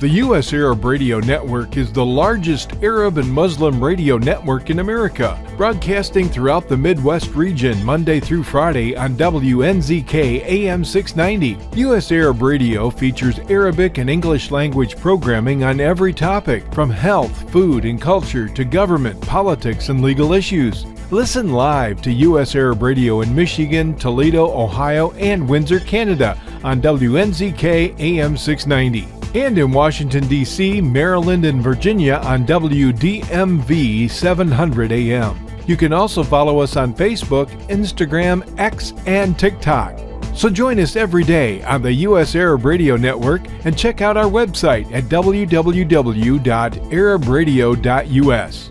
The U.S. Arab Radio Network is the largest Arab and Muslim radio network in America, broadcasting throughout the Midwest region Monday through Friday on WNZK AM 690. U.S. Arab Radio features Arabic and English language programming on every topic, from health, food, and culture to government, politics, and legal issues. Listen live to U.S. Arab Radio in Michigan, Toledo, Ohio, and Windsor, Canada on WNZK AM 690. And in Washington, D.C., Maryland, and Virginia on WDMV 700 AM. You can also follow us on Facebook, Instagram, X, and TikTok. So join us every day on the U.S. Arab Radio Network and check out our website at www.arabradio.us.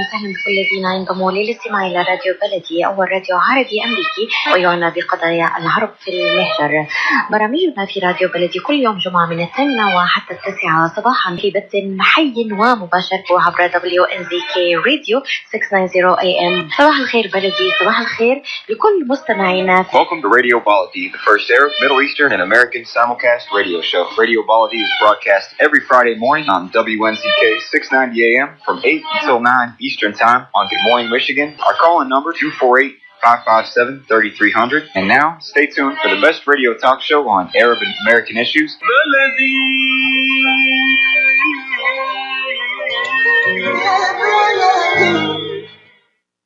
وسهلا بكل الذين ينضموا للاستماع إلى راديو بلدي أول راديو عربي أمريكي ويعنى بقضايا العرب في المهجر. برامجنا في راديو بلدي كل يوم جمعة من 8 وحتى 9 صباحا في بث حي ومباشر عبر WNZK Radio 690 AM. صباح الخير بلدي، صباح الخير لكل مستمعينا. Welcome to Radio Baladi, the first Arab, Middle Eastern, and American simulcast radio show. Radio Baladi is broadcast every Friday morning on WNZK 690 AM from 8 until 9 Eastern Time on Good Morning, Michigan. Our call-in number 248-557-3300. And now, stay tuned for the best radio talk show on Arab and American issues.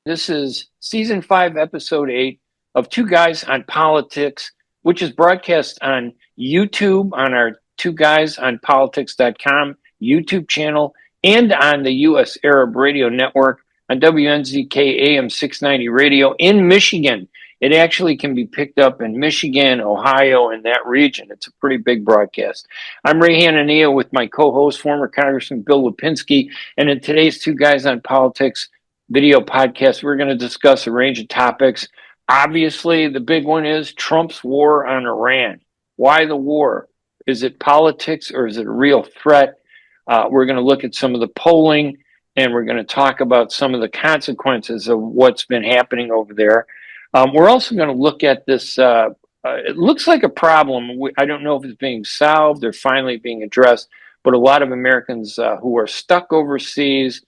This is Season 5, Episode 8 of Two Guys on Politics, which is broadcast on YouTube on our twoguysonpolitics.com YouTube channel and on the U.S. Arab Radio Network on WNZK AM 690 Radio in Michigan. It actually can be picked up in Michigan, Ohio, and that region. It's a pretty big broadcast. I'm Ray Hanania with my co-host, former Congressman Bill Lipinski, and in today's Two Guys on Politics video podcast, we're going to discuss a range of topics. Obviously, the big one is Trump's war on Iran. Why the war? Is it politics or is it a real threat? We're going to look at some of the polling, and we're going to talk about some of the consequences of what's been happening over there. We're also going to look at this. It looks like a problem. I don't know if it's being solved or finally being addressed, but a lot of Americans who are stuck overseas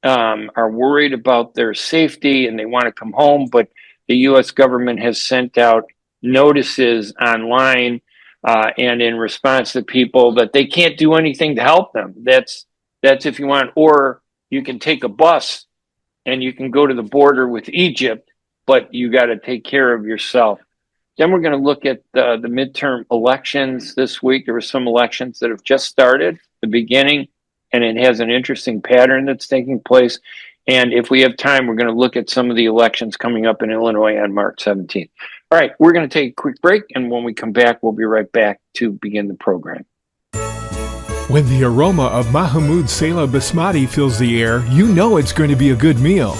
are worried about their safety and they want to come home, but the U.S. government has sent out notices online and in response to people that they can't do anything to help them. That's if you want, or you can take a bus and you can go to the border with Egypt, but you got to take care of yourself. Then we're going to look at the midterm elections this week. There were some elections that have just started, the beginning, and it has an interesting pattern that's taking place. And if we have time, we're going to look at some of the elections coming up in Illinois on March 17th. All right, we're going to take a quick break, and when we come back, we'll be right back to begin the program. When the aroma of Mahmoud Sela Basmati fills the air, you know it's going to be a good meal.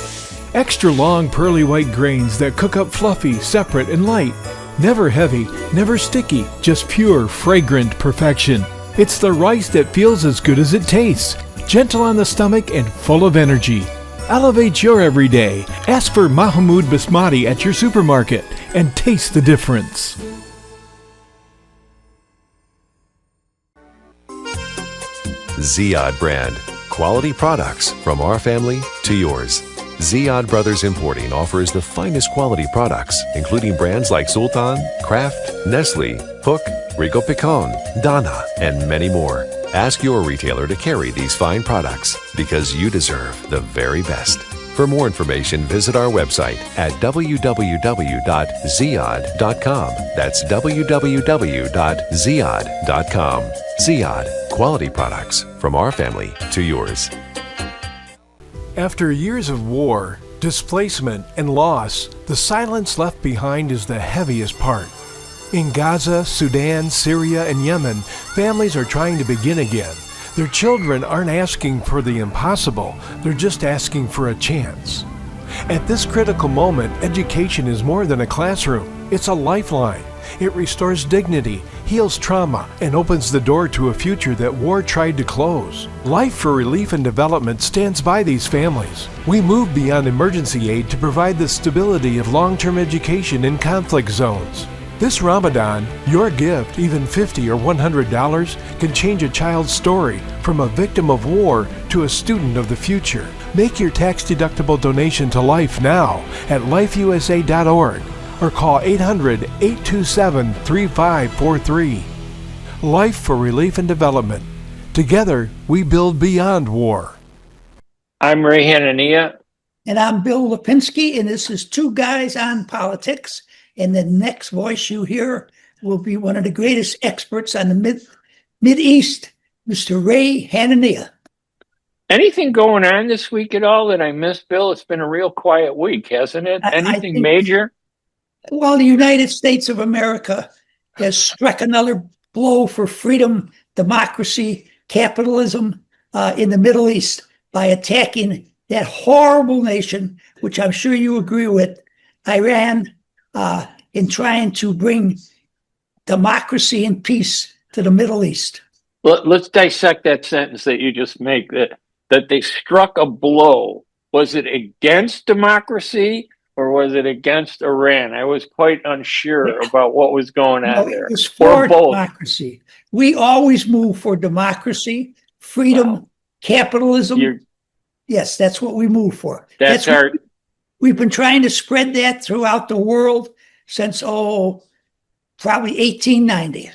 Extra long pearly white grains that cook up fluffy, separate, and light. Never heavy, never sticky, just pure, fragrant perfection. It's the rice that feels as good as it tastes. Gentle on the stomach and full of energy. Elevate your everyday. Ask for Mahmoud Basmati at your supermarket and taste the difference. Ziyad brand. Quality products from our family to yours. Ziyad Brothers Importing offers the finest quality products, including brands like Sultan, Kraft, Nestle, Hook, Rico Picon, Dana, and many more. Ask your retailer to carry these fine products because you deserve the very best. For more information, visit our website at www.ziyad.com. That's www.ziyad.com. Ziyad, quality products from our family to yours. After years of war, displacement, and loss, the silence left behind is the heaviest part. In Gaza, Sudan, Syria, and Yemen, families are trying to begin again. Their children aren't asking for the impossible, they're just asking for a chance. At this critical moment, education is more than a classroom, it's a lifeline. It restores dignity, heals trauma, and opens the door to a future that war tried to close. Life for Relief and Development stands by these families. We move beyond emergency aid to provide the stability of long-term education in conflict zones. This Ramadan, your gift, even $50 or $100, can change a child's story from a victim of war to a student of the future. Make your tax-deductible donation to Life now at lifeusa.org or call 800-827-3543. Life for Relief and Development. Together, we build beyond war. I'm Ray Hanania. And I'm Bill Lipinski, and this is Two Guys on Politics. And the next voice you hear will be one of the greatest experts on the Mid-East, Mr. Ray Hanania. Anything going on this week at all that I missed, Bill? It's been a real quiet week, hasn't it? Anything major? Well, the United States of America has struck another blow for freedom, democracy, capitalism in the Middle East by attacking that horrible nation, which I'm sure you agree with, Iran, in trying to bring democracy and peace to the Middle East. Let's dissect that sentence that you just made, that they struck a blow. Was it against democracy or was it against Iran? I was quite unsure about what was going on there. It was for democracy. We always move for democracy, freedom, capitalism. Yes, that's what we move for. We've been trying to spread that throughout the world since, probably 1890.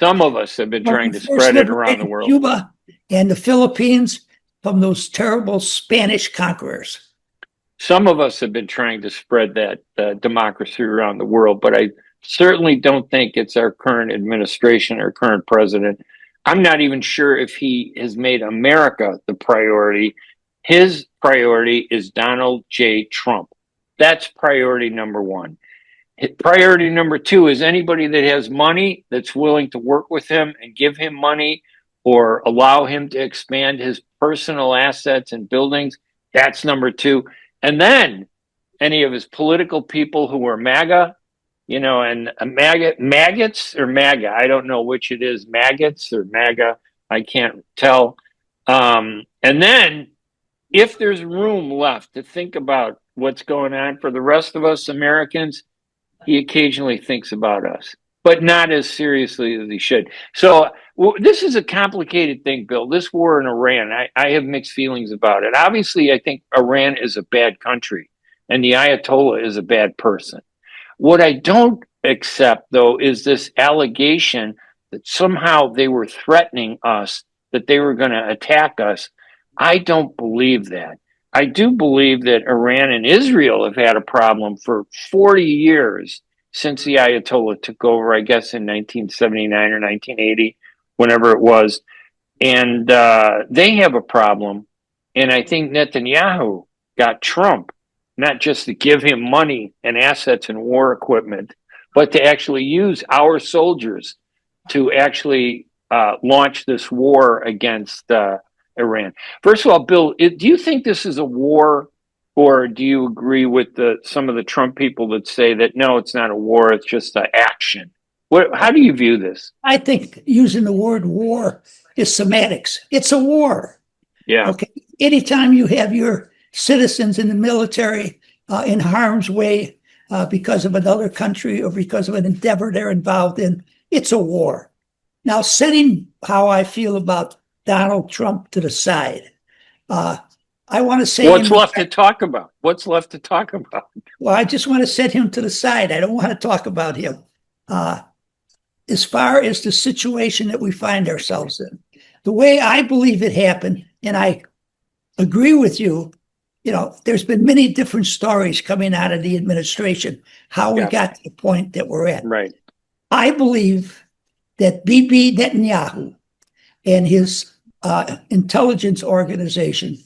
Some of us have been trying to spread it around the world. Cuba and the Philippines from those terrible Spanish conquerors. Some of us have been trying to spread that democracy around the world, but I certainly don't think it's our current administration or current president. I'm not even sure if he has made America the priority. His priority is Donald J. Trump. That's priority number one. Priority number two is anybody that has money that's willing to work with him and give him money or allow him to expand his personal assets and buildings. That's number two. And then any of his political people who are MAGA, and maggots or MAGA. I don't know which it is, maggots or MAGA. I can't tell. And then if there's room left to think about what's going on for the rest of us Americans, he occasionally thinks about us, but not as seriously as he should. So this is a complicated thing, Bill. This war in Iran, I have mixed feelings about it. Obviously, I think Iran is a bad country and the Ayatollah is a bad person. What I don't accept, though, is this allegation that somehow they were threatening us, that they were going to attack us. I don't believe that. I do believe that Iran and Israel have had a problem for 40 years since the Ayatollah took over, I guess in 1979 or 1980, whenever it was. And they have a problem. And I think Netanyahu got Trump, not just to give him money and assets and war equipment, but to actually use our soldiers to actually launch this war against Iran. First of all, Bill, do you think this is a war, or do you agree with some of the Trump people that say that, no, it's not a war, it's just an action? How do you view this? I think using the word war is semantics. It's a war. Yeah. Okay. Anytime you have your citizens in the military in harm's way because of another country or because of an endeavor they're involved in, it's a war. Now, setting how I feel about Donald Trump to the side, I want to say what's left to talk about. What's left to talk about? Well, I just want to set him to the side. I don't want to talk about him. As far as the situation that we find ourselves in, the way I believe it happened, and I agree with you, there's been many different stories coming out of the administration, how we got to the point that we're at. Right. I believe that Bibi Netanyahu and his intelligence organization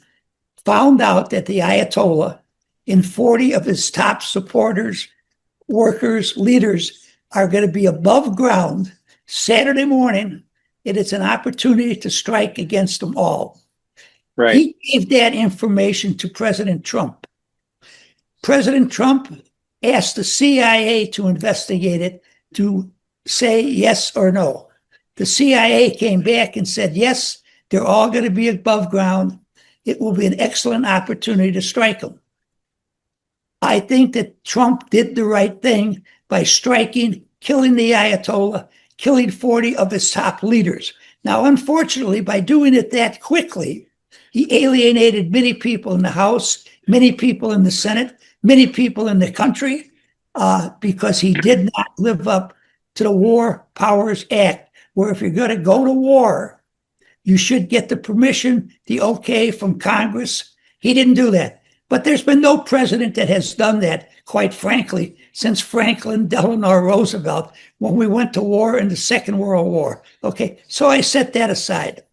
found out that the Ayatollah and 40 of his top supporters, workers, leaders are going to be above ground Saturday morning, and it's an opportunity to strike against them all. Right. He gave that information to President Trump. President Trump asked the CIA to investigate it, to say yes or no. The CIA came back and said, yes, they're all going to be above ground. It will be an excellent opportunity to strike them. I think that Trump did the right thing by striking, killing the Ayatollah, killing 40 of his top leaders. Now, unfortunately, by doing it that quickly, he alienated many people in the House, many people in the Senate, many people in the country, because he did not live up to the War Powers Act, where if you're going to go to war, you should get the permission, the okay from Congress. He didn't do that. But there's been no president that has done that, quite frankly, since Franklin Delano Roosevelt, when we went to war in the Second World War. Okay, so I set that aside.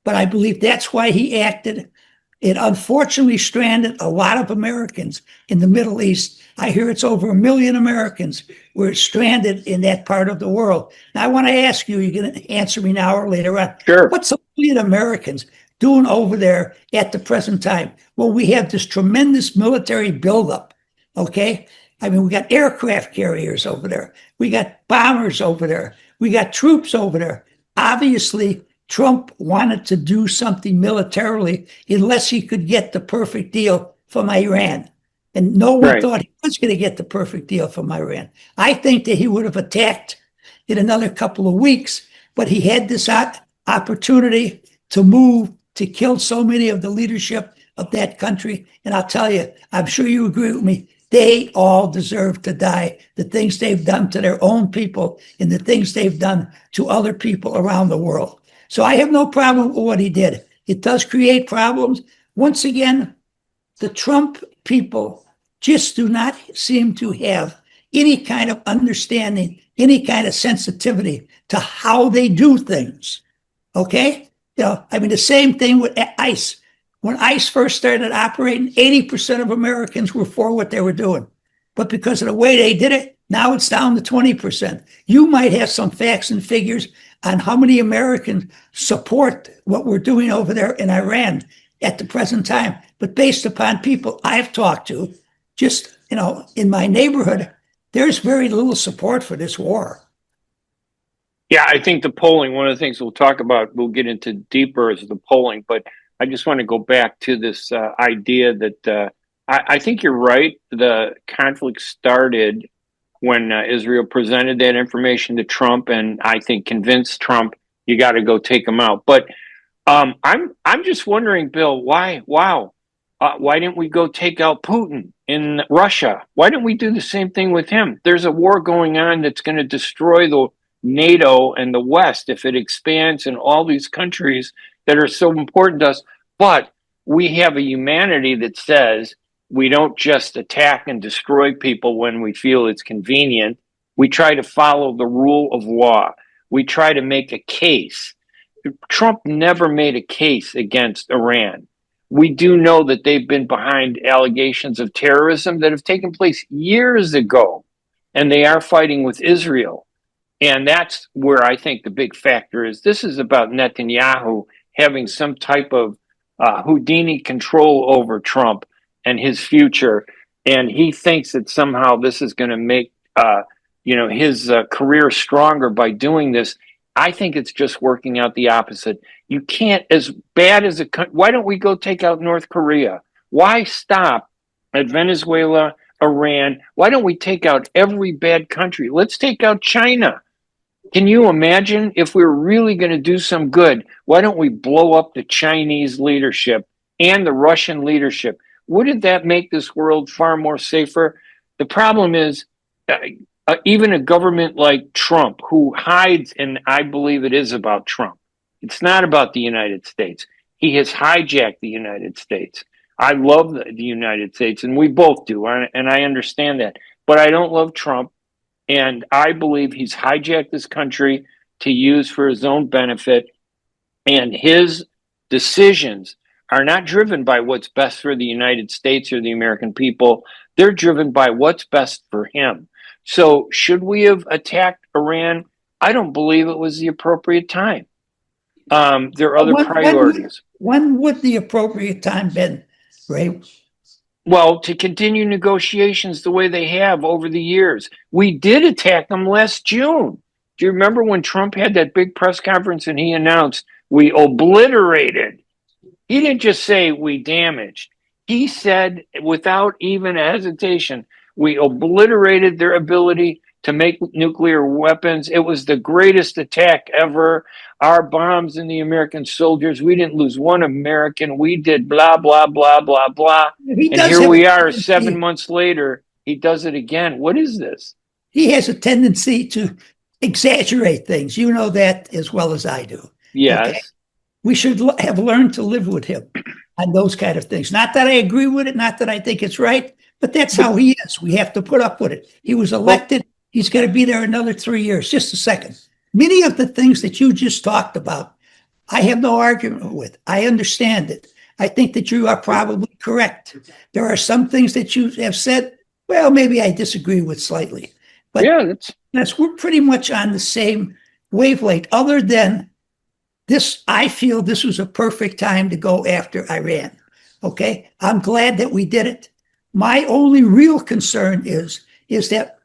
But I believe that's why he acted. It unfortunately stranded a lot of Americans in the Middle East. I hear it's over 1 million Americans were stranded in that part of the world. Now, I want to ask you, you're going to answer me now or later on. Sure. What's 1 million Americans doing over there at the present time? Well, we have this tremendous military buildup, okay? I mean, we got aircraft carriers over there. We got bombers over there. We got troops over there. Obviously, Trump wanted to do something militarily unless he could get the perfect deal from Iran. And no one thought he was going to get the perfect deal from Iran. I think that he would have attacked in another couple of weeks, but he had this opportunity to move, to kill so many of the leadership of that country. And I'll tell you, I'm sure you agree with me, they all deserve to die. The things they've done to their own people and the things they've done to other people around the world. So I have no problem with what he did. It does create problems. Once again, the Trump people just do not seem to have any kind of understanding, any kind of sensitivity to how they do things. Okay? You know, I mean, the same thing with ICE. When ICE first started operating, 80% of Americans were for what they were doing. But because of the way they did it, now it's down to 20%. You might have some facts and figures on how many Americans support what we're doing over there in Iran at the present time. But based upon people I've talked to, just, you know, in my neighborhood, there's very little support for this war. Yeah, I think the polling, one of the things we'll talk about, we'll get into deeper is the polling, but I just want to go back to this idea that I think you're right. The conflict started when Israel presented that information to Trump, and I think convinced Trump, you got to go take them out. But I'm just wondering, Bill, why didn't we go take out Putin in Russia? Why didn't we do the same thing with him? There's a war going on that's going to destroy the NATO and the West if it expands in all these countries that are so important to us. But we have a humanity that says we don't just attack and destroy people when we feel it's convenient. We try to follow the rule of law. We try to make a case. Trump never made a case against Iran. We do know that they've been behind allegations of terrorism that have taken place years ago, and they are fighting with Israel. And that's where I think the big factor is. This is about Netanyahu having some type of Houdini control over Trump and his future. And he thinks that somehow this is going to make his career stronger by doing this. I think it's just working out the opposite. You can't, as bad as why don't we go take out North Korea? Why stop at Venezuela, Iran? Why don't we take out every bad country? Let's take out China. Can you imagine if we're really going to do some good? Why don't we blow up the Chinese leadership and the Russian leadership? Wouldn't that make this world far more safer? The problem is even a government like Trump, who hides, and I believe it is about Trump. It's not about the United States. He has hijacked the United States. I love the United States, and we both do, and I understand that. But I don't love Trump. And I believe he's hijacked this country to use for his own benefit. And his decisions are not driven by what's best for the United States or the American people. They're driven by what's best for him. So should we have attacked Iran? I don't believe it was the appropriate time. There are other priorities. When would the appropriate time been, Ray? Well, to continue negotiations the way they have over the years. We did attack them last June. Do you remember when Trump had that big press conference and he announced we obliterated? He didn't just say we damaged. He said without even hesitation, we obliterated their ability to make nuclear weapons. It was the greatest attack ever. Our bombs and the American soldiers, we didn't lose one American. We did blah, blah, blah, blah, blah. He And does here have we a are tendency- 7 months later. He does it again. What is this? He has a tendency to exaggerate things. You know that as well as I do. Yes. Okay? We should have learned to live with him on those kind of things. Not that I agree with it, not that I think it's right, but that's how he is. We have to put up with it. He was elected. He's going to be there another 3 years. Just a second. Many of the things that you just talked about, I have no argument with. I understand it. I think that you are probably correct. There are some things that you have said, well, maybe I disagree with slightly. But Yeah, we're pretty much on the same wavelength, other than this. I feel this was a perfect time to go after Iran. Okay. I'm glad that we did it. My only real concern is that,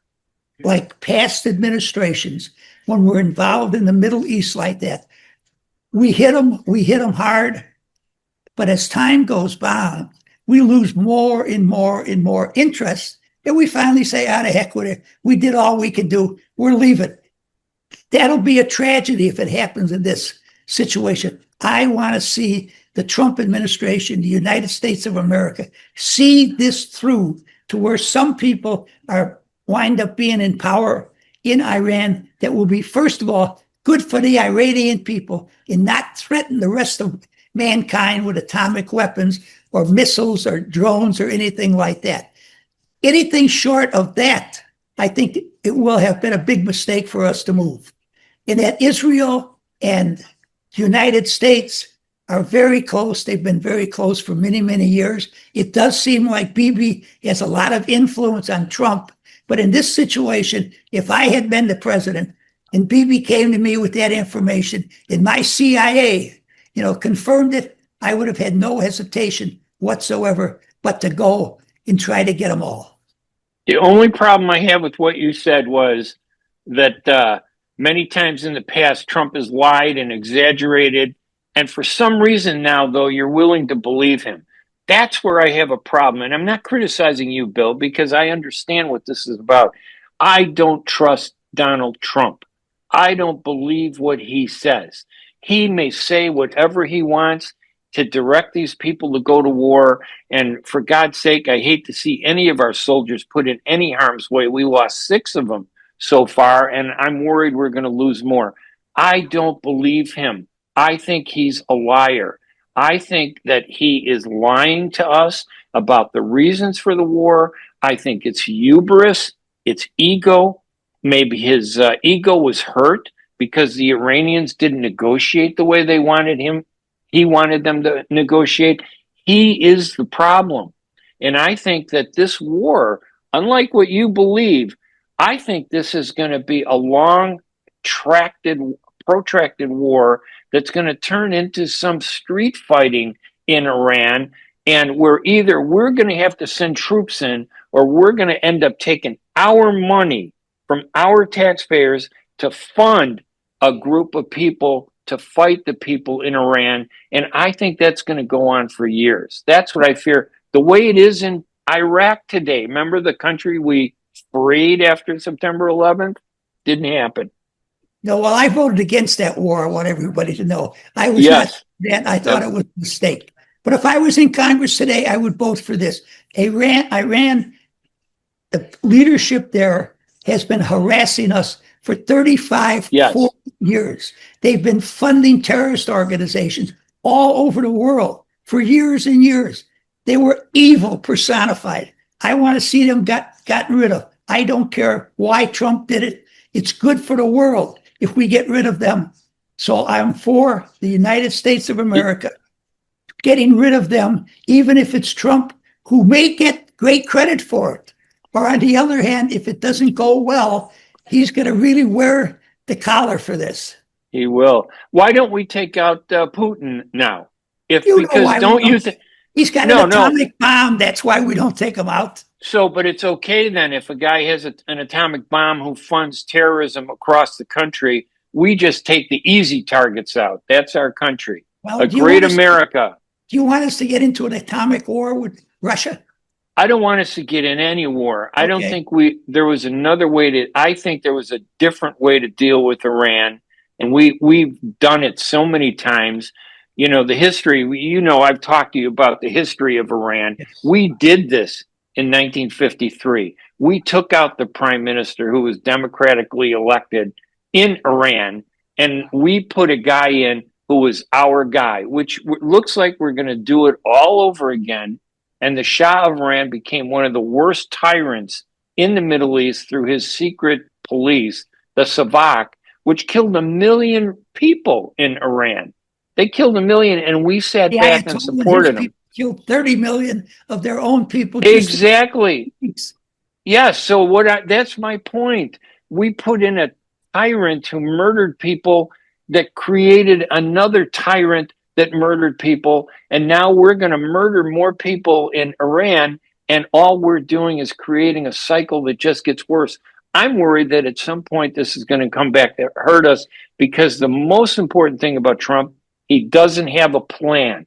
like past administrations, when we're involved in the Middle East like that, we hit them hard. But as time goes by, we lose more and more and more interest. And we finally say, out of heck with it. We did all we could do. We're leaving. That'll be a tragedy if it happens in this situation. I want to see the Trump administration, the United States of America, see this through to where some people are wind up being in power in Iran that will be, first of all, good for the Iranian people and not threaten the rest of mankind with atomic weapons or missiles or drones or anything like that. Anything short of that, I think it will have been a big mistake for us to move. And that Israel and the United States are very close. They've been very close for many, many years. It does seem like Bibi has a lot of influence on Trump. But in this situation, if I had been the president and Bibi came to me with that information and my CIA, confirmed it, I would have had no hesitation whatsoever but to go and try to get them all. The only problem I have with what you said was that many times in the past, Trump has lied and exaggerated. And for some reason now, though, you're willing to believe him. That's where I have a problem. And I'm not criticizing you, Bill, because I understand what this is about. I don't trust Donald Trump. I don't believe what he says. He may say whatever he wants to direct these people to go to war. And for God's sake, I hate to see any of our soldiers put in any harm's way. We lost 6 of them so far, and I'm worried we're going to lose more. I don't believe him. I think he's a liar. I think that he is lying to us about the reasons for the war. I think it's hubris. It's ego. Maybe his ego was hurt because the Iranians didn't negotiate the way they wanted him. He wanted them to negotiate. He is the problem. And I think that this war, unlike what you believe, I think this is going to be a long, protracted war that's going to turn into some street fighting in Iran. And we're going to have to send troops in, or we're going to end up taking our money from our taxpayers to fund a group of people to fight the people in Iran. And I think that's going to go on for years. That's what I fear. The way it is in Iraq today, remember the country we freed after September 11th? Didn't happen. No, well, I voted against that war. I want everybody to know. I was Yes. not that. I thought it was a mistake. But if I was in Congress today, I would vote for this. Iran, the leadership there has been harassing us for 35, Yes. 40 years. They've been funding terrorist organizations all over the world for years and years. They were evil personified. I want to see them gotten rid of. I don't care why Trump did it. It's good for the world if we get rid of them. So I'm for the United States of America getting rid of them, even if it's Trump, who may get great credit for it. Or on the other hand, if it doesn't go well, he's going to really wear the collar for this. He will. Why don't we take out Putin now? He's got an atomic bomb. That's why we don't take him out. So, but it's okay then if a guy has an atomic bomb who funds terrorism across the country, we just take the easy targets out. That's our country. Well, A great America. Do you want us to get into an atomic war with Russia? I don't want us to get in any war. I don't think there was another way I think there was a different way to deal with Iran. And we've done it so many times. You know, the history, I've talked to you about the history of Iran. Yes. We did this in 1953. We took out the prime minister who was democratically elected in Iran, and we put a guy in who was our guy, which looks like we're going to do it all over again. And the Shah of Iran became one of the worst tyrants in the Middle East through his secret police, the Savak, which killed 1 million people in Iran. They killed 1 million, and we sat back and supported them. Killed 30 million of their own people. Exactly. Yes. So that's my point. We put in a tyrant who murdered people that created another tyrant that murdered people. And now we're going to murder more people in Iran. And all we're doing is creating a cycle that just gets worse. I'm worried that at some point this is going to come back to hurt us, because the most important thing about Trump, he doesn't have a plan.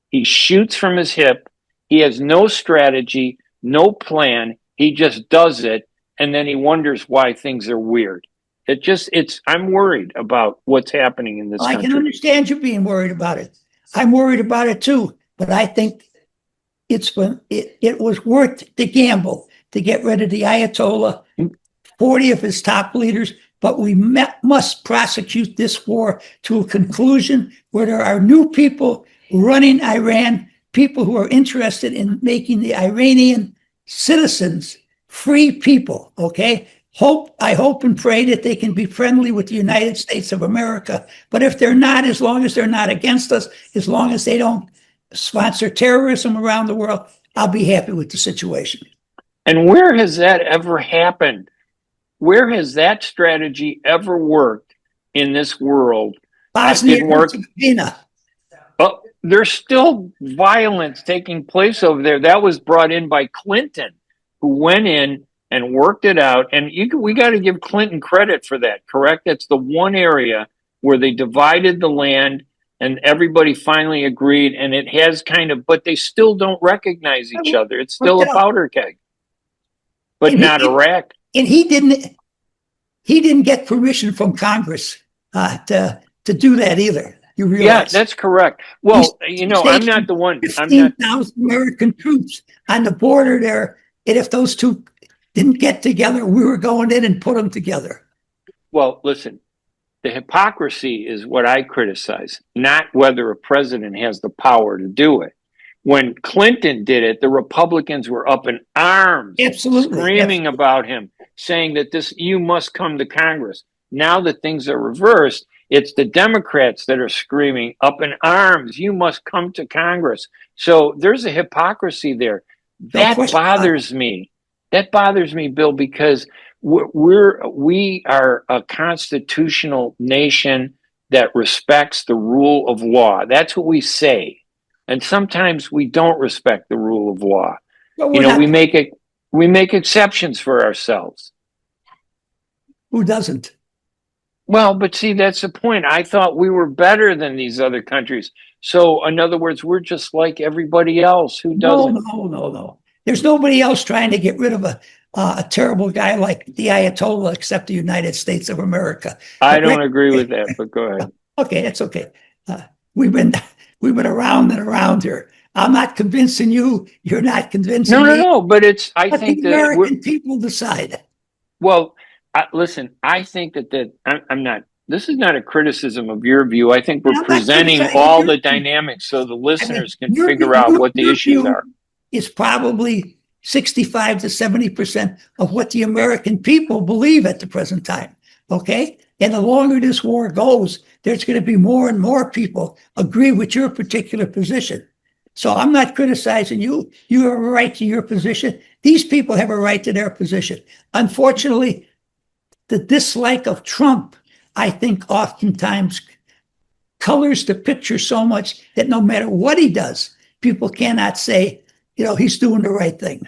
He shoots from his hip. He has no strategy, no plan. He just does it. And then he wonders why things are weird. I'm worried about what's happening in this country. I can understand you being worried about it. I'm worried about it too. But I think it was worth the gamble to get rid of the Ayatollah, 40 of his top leaders. But we must prosecute this war to a conclusion where there are new people running Iran, people who are interested in making the Iranian citizens free people, okay? I hope and pray that they can be friendly with the United States of America. But if they're not, as long as they're not against us, as long as they don't sponsor terrorism around the world, I'll be happy with the situation. And where has that ever happened? Where has that strategy ever worked in this world? Bosnia and Herzegovina. But there's still violence taking place over there. That was brought in by Clinton, who went in and worked it out. And we got to give Clinton credit for that, correct? That's the one area where they divided the land and everybody finally agreed. And it has but they still don't recognize each other. It's still a powder keg, but not Iraq. And he didn't get permission from Congress to do that either. You realize? Yeah, that's correct. Well, I'm not the one. 15,000 American troops on the border there. And if those two didn't get together, we were going in and put them together. Well, listen, the hypocrisy is what I criticize, not whether a president has the power to do it. When Clinton did it, the Republicans were up in arms, screaming about him, saying that you must come to Congress. Now that things are reversed, it's the Democrats that are screaming up in arms, you must come to Congress. So there's a hypocrisy there. That bothers me. That bothers me, Bill, because we are a constitutional nation that respects the rule of law. That's what we say. And sometimes we don't respect the rule of law. We make exceptions for ourselves. Who doesn't? Well, but see, that's the point. I thought we were better than these other countries. So, in other words, we're just like everybody else. Who doesn't? No. There's nobody else trying to get rid of a terrible guy like the Ayatollah except the United States of America. I don't agree with that, but go ahead. Okay, it's okay. We've been around and around here. I'm not convincing you. You're not convincing me. No. But I think the American people decide. Well, listen. I think that I'm not. This is not a criticism of your view. I think we're presenting all the dynamics so the listeners can figure out what the issues are. Is probably 65 to 70% of what the American people believe at the present time. Okay? And the longer this war goes, there's going to be more and more people agree with your particular position. So I'm not criticizing you. You have a right to your position. These people have a right to their position. Unfortunately, the dislike of Trump, I think, oftentimes colors the picture so much that no matter what he does, people cannot say, he's doing the right thing.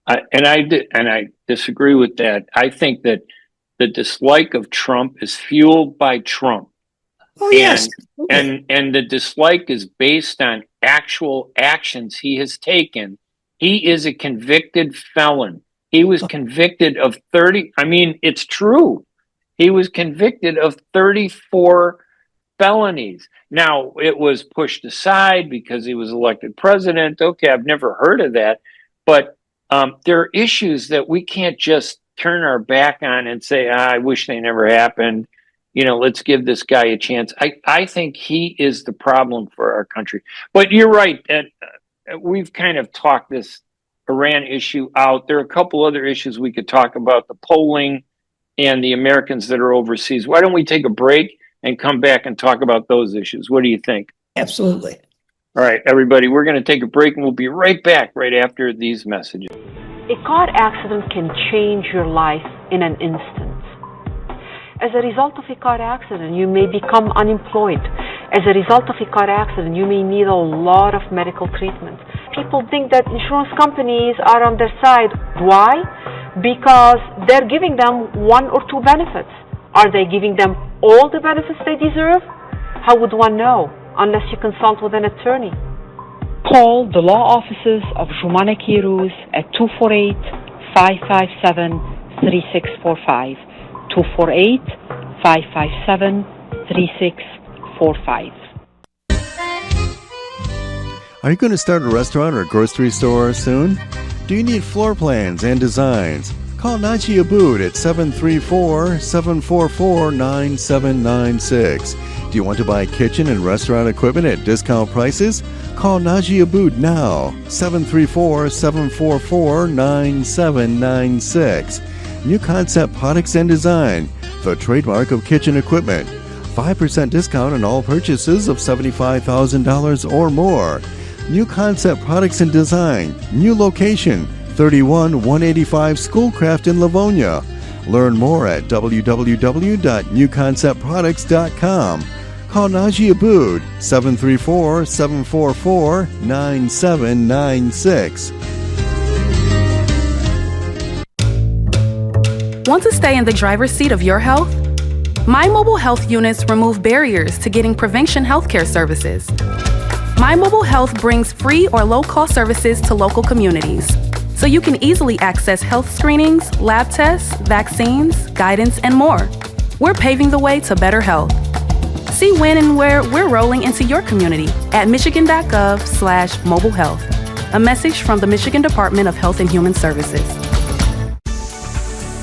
I disagree with that. I think that the dislike of Trump is fueled by Trump. Oh, yes. Okay. And the dislike is based on actual actions he has taken. He is a convicted felon. He was convicted of 30. I mean, it's true. He was convicted of 34 felonies. Now, it was pushed aside because he was elected president. Okay, I've never heard of that. But there are issues that we can't just turn our back on and say, I wish they never happened. Let's give this guy a chance. I think he is the problem for our country. But you're right. We've kind of talked this Iran issue out. There are a couple other issues we could talk about, the polling and the Americans that are overseas. Why don't we take a break and come back and talk about those issues? What do you think? Absolutely. All right, everybody, we're going to take a break and we'll be right back right after these messages. A car accident can change your life in an instant. As a result of a car accident, you may become unemployed. As a result of a car accident, you may need a lot of medical treatment. People think that insurance companies are on their side. Why? Because they're giving them one or two benefits. Are they giving them all the benefits they deserve? How would one know unless you consult with an attorney? Call the law offices of Jumana Kiruz at 248-557-3645. 248-557-3645. Are you going to start a restaurant or grocery store soon? Do you need floor plans and designs? Call Najee Abood at 734-744-9796. Do you want to buy kitchen and restaurant equipment at discount prices? Call Najee Abood now, 734-744-9796. New Concept Products and Design, the trademark of kitchen equipment. 5% discount on all purchases of $75,000 or more. New Concept Products and Design, new location, 31185 Schoolcraft in Livonia. Learn more at www.newconceptproducts.com. Call Najee Abood, 734-744-9796. Want to stay in the driver's seat of your health? My Mobile Health units remove barriers to getting prevention healthcare services. My Mobile Health brings free or low-cost services to local communities, so you can easily access health screenings, lab tests, vaccines, guidance, and more. We're paving the way to better health. See when and where we're rolling into your community at michigan.gov/mobilehealth. A message from the Michigan Department of Health and Human Services.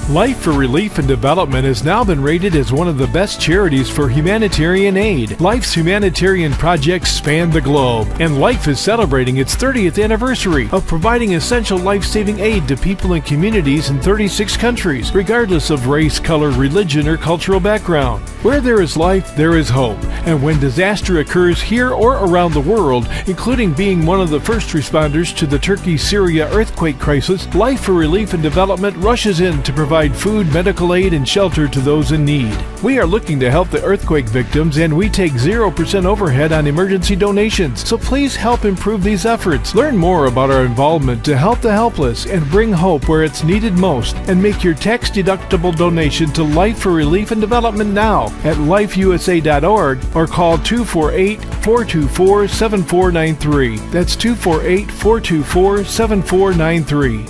Life for Relief and Development has now been rated as one of the best charities for humanitarian aid. Life's humanitarian projects span the globe, and Life is celebrating its 30th anniversary of providing essential life-saving aid to people and communities in 36 countries, regardless of race, color, religion, or cultural background. Where there is life, there is hope. And when disaster occurs here or around the world, including being one of the first responders to the Turkey-Syria earthquake crisis, Life for Relief and Development rushes in to provide food, medical aid, and shelter to those in need. We are looking to help the earthquake victims, and we take 0% overhead on emergency donations. So please help improve these efforts. Learn more about our involvement to help the helpless and bring hope where it's needed most, and make your tax-deductible donation to Life for Relief and Development now at lifeusa.org or call 248-424-7493. That's 248-424-7493.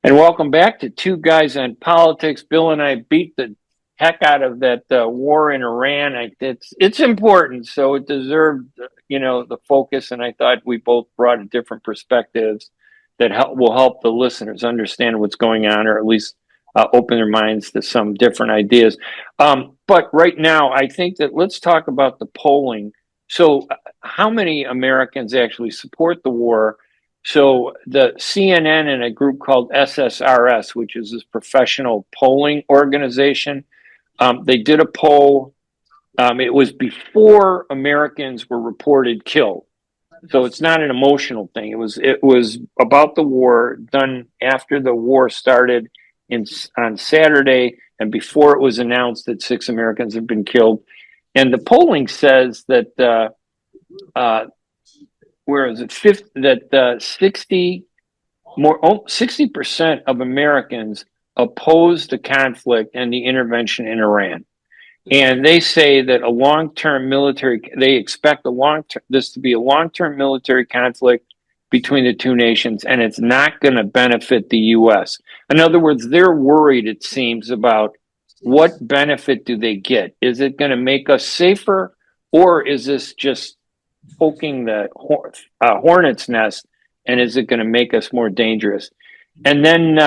And welcome back to Two Guys on Politics. Bill and I beat the heck out of that war in Iran. It's important, so it deserved, the focus. And I thought we both brought different perspectives that will help the listeners understand what's going on, or at least open their minds to some different ideas. But right now, I think that let's talk about the polling. So, how many Americans actually support the war? So the CNN and a group called SSRS, which is this professional polling organization, they did a poll. It was before Americans were reported killed. So it's not an emotional thing. It was about the war, done after the war started on Saturday and before it was announced that 6 Americans had been killed. And the polling says that where is it? 60% of Americans oppose the conflict and the intervention in Iran. And they say that they expect this to be a long-term military conflict between the two nations, and it's not going to benefit the U.S. In other words, they're worried, it seems, about what benefit do they get? Is it going to make us safer, or is this just poking the hornet's nest, and is it going to make us more dangerous? And then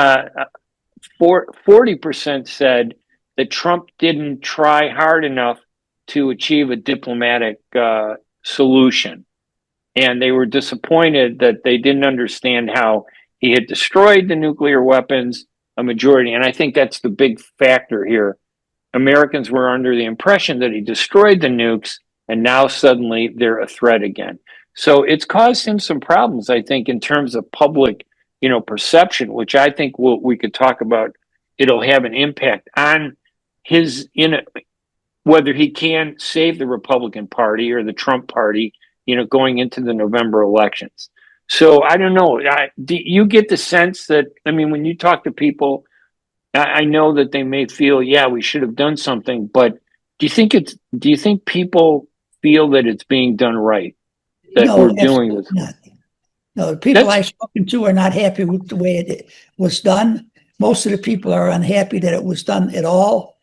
40% said that Trump didn't try hard enough to achieve a diplomatic solution. And they were disappointed that they didn't understand how he had destroyed the nuclear weapons, a majority. And I think that's the big factor here. Americans were under the impression that he destroyed the nukes, and now suddenly they're a threat again. So it's caused him some problems, I think, in terms of public, perception, which I think we could talk about. It'll have an impact on whether he can save the Republican Party or the Trump Party, going into the November elections. So I don't know. Do you get the sense that, when you talk to people, I know that they may feel, yeah, we should have done something, but do you think people feel that it's being done right? That No, we're doing this? not. No, the people I've spoken to are not happy with the way it was done. Most of the people are unhappy that it was done at all.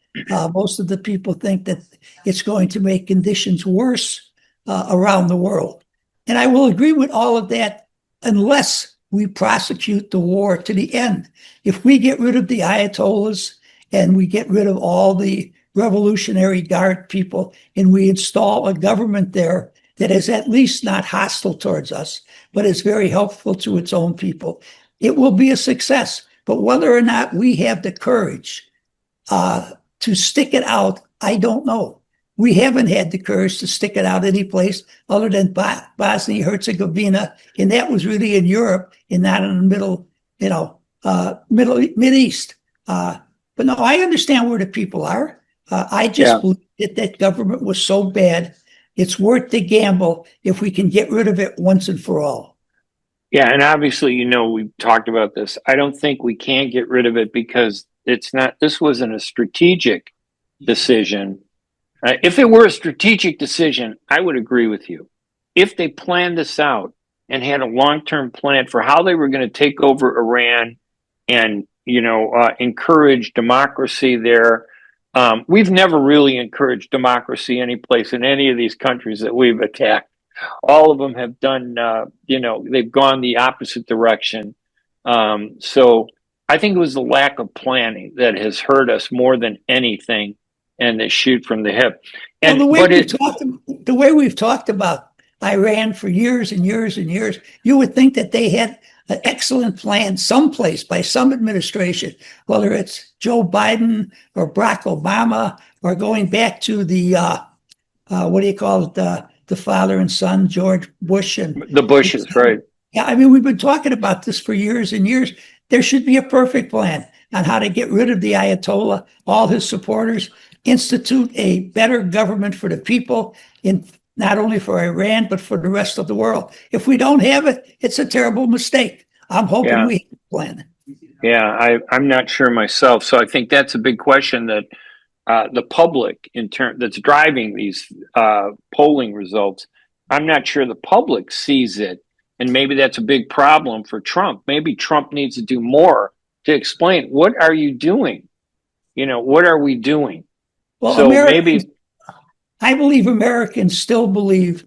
Most of the people think that it's going to make conditions worse around the world. And I will agree with all of that unless we prosecute the war to the end. If we get rid of the Ayatollahs and we get rid of all the Revolutionary Guard people and we install a government there that is at least not hostile towards us, but is very helpful to its own people, it will be a success. But whether or not we have the courage to stick it out, I don't know. We haven't had the courage to stick it out any place other than Bosnia-Herzegovina, and that was really in Europe and not in the Mideast. But no, I understand where the people are. I just believe that government was so bad, it's worth the gamble if we can get rid of it once and for all. Yeah, and obviously, we've talked about this. I don't think we can get rid of it because this wasn't a strategic decision. If it were a strategic decision, I would agree with you. If they planned this out and had a long-term plan for how they were going to take over Iran and, encourage democracy there. We've never really encouraged democracy any place in any of these countries that we've attacked. All of them have done, they've gone the opposite direction. So I think it was the lack of planning that has hurt us more than anything, and they shoot from the hip. And the way we've talked about Iran for years and years and years, you would think that they had an excellent plan someplace by some administration, whether it's Joe Biden or Barack Obama or going back to the the father and son, George Bush and the Bushes, right? Yeah, we've been talking about this for years and years. There should be a perfect plan on how to get rid of the Ayatollah, all his supporters, institute a better government for the people, in not only for Iran, but for the rest of the world. If we don't have it, it's a terrible mistake. I'm hoping we have a plan. Yeah, I'm not sure myself. So I think that's a big question that the public that's driving these polling results, I'm not sure the public sees it. And maybe that's a big problem for Trump. Maybe Trump needs to do more to explain, what are you doing? What are we doing? Well, so maybe I believe Americans still believe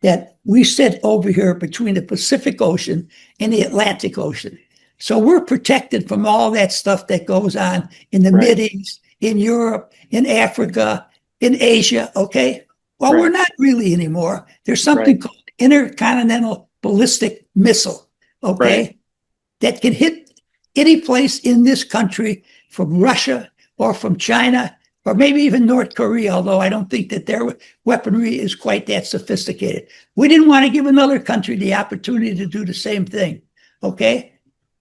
that we sit over here between the Pacific Ocean and the Atlantic Ocean. So we're protected from all that stuff that goes on in the Mideast, in Europe, in Africa, in Asia, okay? Well, we're not really anymore. There's something called intercontinental ballistic missile, okay? That can hit any place in this country from Russia or from China or maybe even North Korea, although I don't think that their weaponry is quite that sophisticated. We didn't want to give another country the opportunity to do the same thing, okay?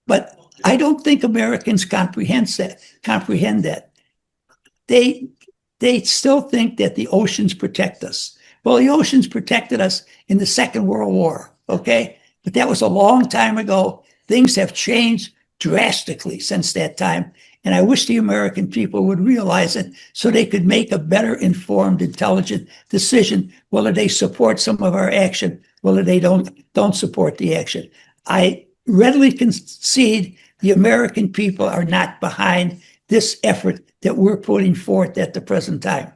But I don't think Americans comprehend that. They still think that the oceans protect us. Well, the oceans protected us in the Second World War, okay? But that was a long time ago. Things have changed drastically since that time. And I wish the American people would realize it so they could make a better informed, intelligent decision whether they support some of our action, whether they don't support the action. I readily concede the American people are not behind this effort that we're putting forth at the present time.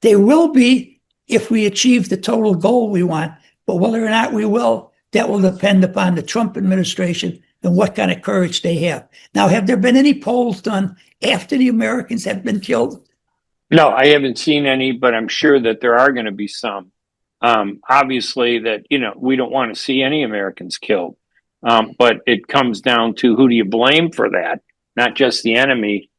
They will be if we achieve the total goal we want, but whether or not we will, that will depend upon the Trump administration and what kind of courage they have. Now, have there been any polls done after the Americans have been killed? No, I haven't seen any, but I'm sure that there are going to be some. Obviously, that we don't want to see any Americans killed, but it comes down to who do you blame for that? Not just the enemy.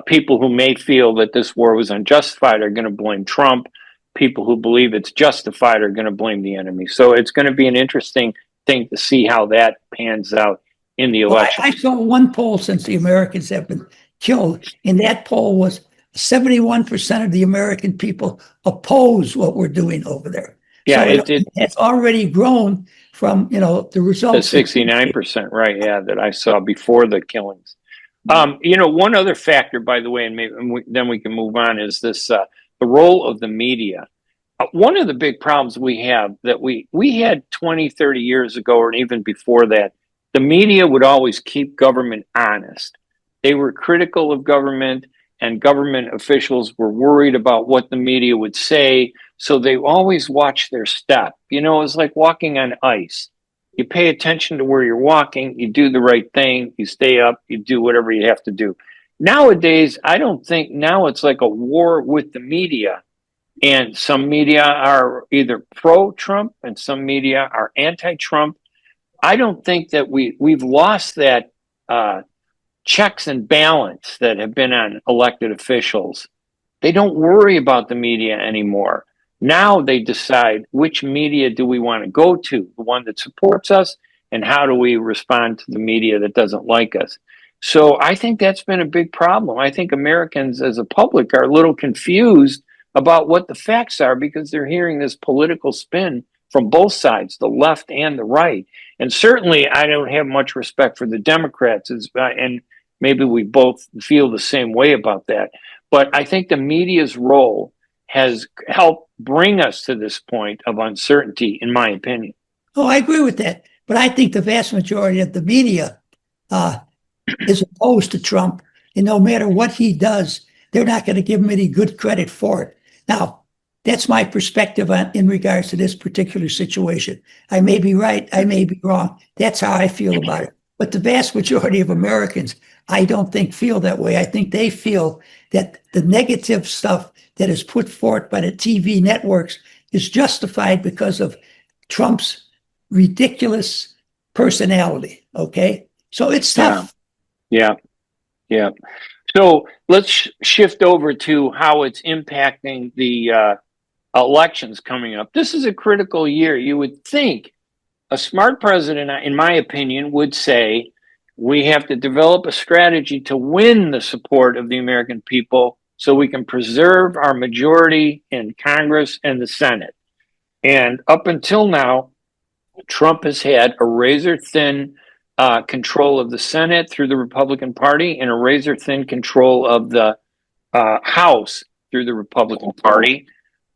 People who may feel that this war was unjustified are going to blame Trump. People who believe it's justified are going to blame the enemy. So it's going to be an interesting thing to see how that pans out in the election. I saw one poll since the Americans have been killed, and that poll was 71% of the American people oppose what we're doing over there. Yeah, so it's already grown from the results. The 69%, right? Yeah, that I saw before the killings. One other factor, by the way, and then we can move on, is this the role of the media. One of the big problems we have that we had 20, 30 years ago, or even before that, the media would always keep government honest. They were critical of government, and government officials were worried about what the media would say. So they always watched their step. It was like walking on ice. You pay attention to where you're walking, you do the right thing, you stay up, you do whatever you have to do. Nowadays, I don't think now it's like a war with the media. And some media are either pro-Trump and some media are anti-Trump. I don't think that we've lost that checks and balance that have been on elected officials. They don't worry about the media anymore. Now they decide which media do we want to go to, the one that supports us, and how do we respond to the media that doesn't like us. So I think that's been a big problem. I think Americans as a public are a little confused about what the facts are because they're hearing this political spin from both sides, the left and the right. And certainly I don't have much respect for the Democrats, and maybe we both feel the same way about that. But I think the media's role has helped bring us to this point of uncertainty, in my opinion. Oh, I agree with that. But I think the vast majority of the media is opposed to Trump. And no matter what he does, they're not going to give him any good credit for it. Now, that's my perspective in regards to this particular situation. I may be right. I may be wrong. That's how I feel about it. But the vast majority of Americans, I don't think feel that way. I think they feel that the negative stuff that is put forth by the TV networks is justified because of Trump's ridiculous personality. Okay. So it's tough. Yeah. So let's shift over to how it's impacting the elections coming up. This is a critical year. You would think a smart president, in my opinion, would say we have to develop a strategy to win the support of the American people so we can preserve our majority in Congress and the Senate. And up until now, Trump has had a razor-thin control of the Senate through the Republican Party and a razor-thin control of the House through the Republican Party.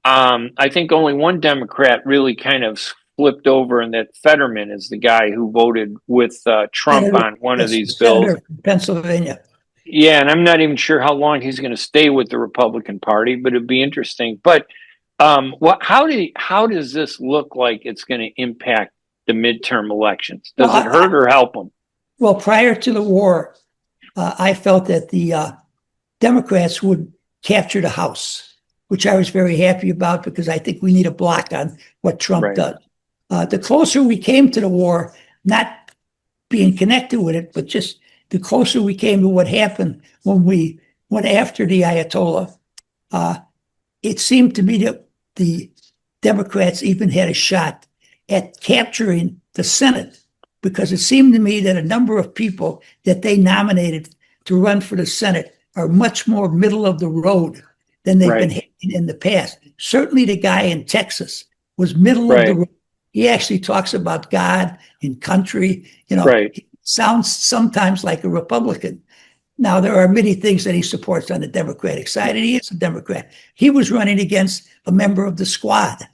I think only one Democrat really kind of flipped over, and that Fetterman is the guy who voted with Trump on one of these bills. Senator from Pennsylvania. Yeah, and I'm not even sure how long he's going to stay with the Republican Party, but it'd be interesting. But how does this look like it's going to impact the midterm elections? Does it hurt or help them? Well, prior to the war, I felt that the Democrats would capture the House, which I was very happy about because I think we need a block on what Trump does. The closer we came to the war, not being connected with it, but just the closer we came to what happened when we went after the Ayatollah, it seemed to me that the Democrats even had a shot at capturing the Senate, because it seemed to me that a number of people that they nominated to run for the Senate are much more middle of the road than they've been having in the past. Certainly the guy in Texas was middle of the road. He actually talks about God and country. Right. He sounds sometimes like a Republican. Now, there are many things that he supports on the Democratic side, and he is a Democrat. He was running against a member of the squad.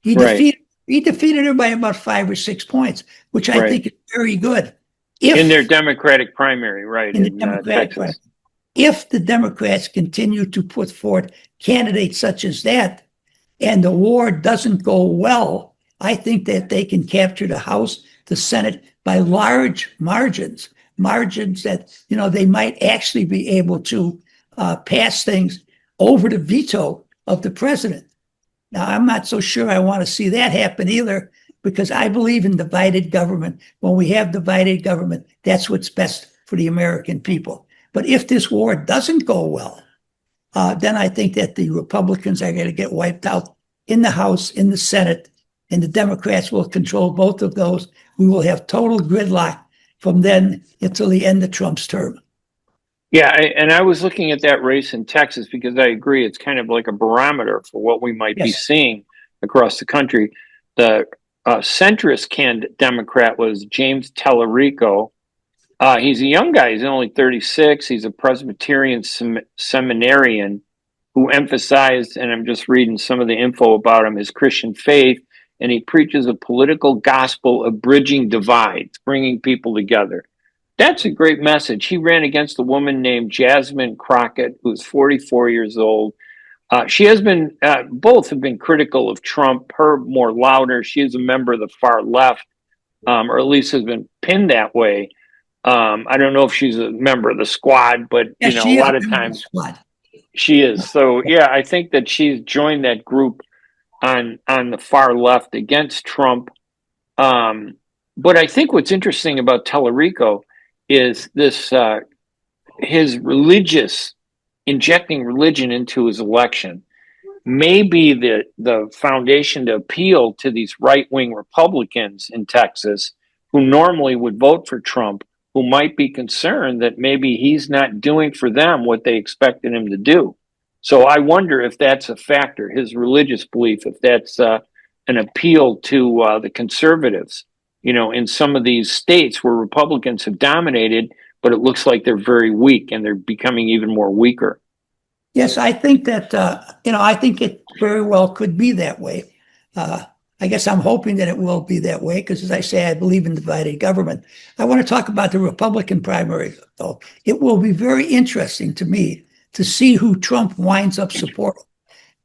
He defeated her by about 5 or 6 points, which I think is very good. In their Democratic primary, right? In the Democratic primary. If the Democrats continue to put forth candidates such as that, and the war doesn't go well, I think that they can capture the House, the Senate by large margins that, they might actually be able to pass things over the veto of the president. Now, I'm not so sure I want to see that happen either, because I believe in divided government. When we have divided government, that's what's best for the American people. But if this war doesn't go well, then I think that the Republicans are going to get wiped out in the House, in the Senate, and the Democrats will control both of those. We will have total gridlock from then until the end of Trump's term. Yeah, and I was looking at that race in Texas because I agree it's kind of like a barometer for what we might be seeing across the country. The centrist Democrat was James Tallarico. He's a young guy. He's only 36. He's a Presbyterian seminarian who emphasized, and I'm just reading some of the info about him, his Christian faith, and he preaches a political gospel of bridging divides, bringing people together. That's a great message. He ran against a woman named Jasmine Crockett, who's 44 years old. She has been, both have been critical of Trump, her more louder. She is a member of the far left, or at least has been pinned that way. I don't know if she's a member of the squad, but a lot of times she is. So yeah, I think that she's joined that group on the far left against Trump. But I think what's interesting about Tallarico is this his injecting religion into his election may be the foundation to appeal to these right-wing Republicans in Texas who normally would vote for Trump, who might be concerned that maybe he's not doing for them what they expected him to do. So I wonder if that's a factor, his religious belief, if that's an appeal to the conservatives, in some of these states where Republicans have dominated, but it looks like they're very weak and they're becoming even more weaker. Yes, I think that, I think it very well could be that way. I guess I'm hoping that it will be that way because, as I say, I believe in divided government. I want to talk about the Republican primary, though. It will be very interesting to me to see who Trump winds up supporting.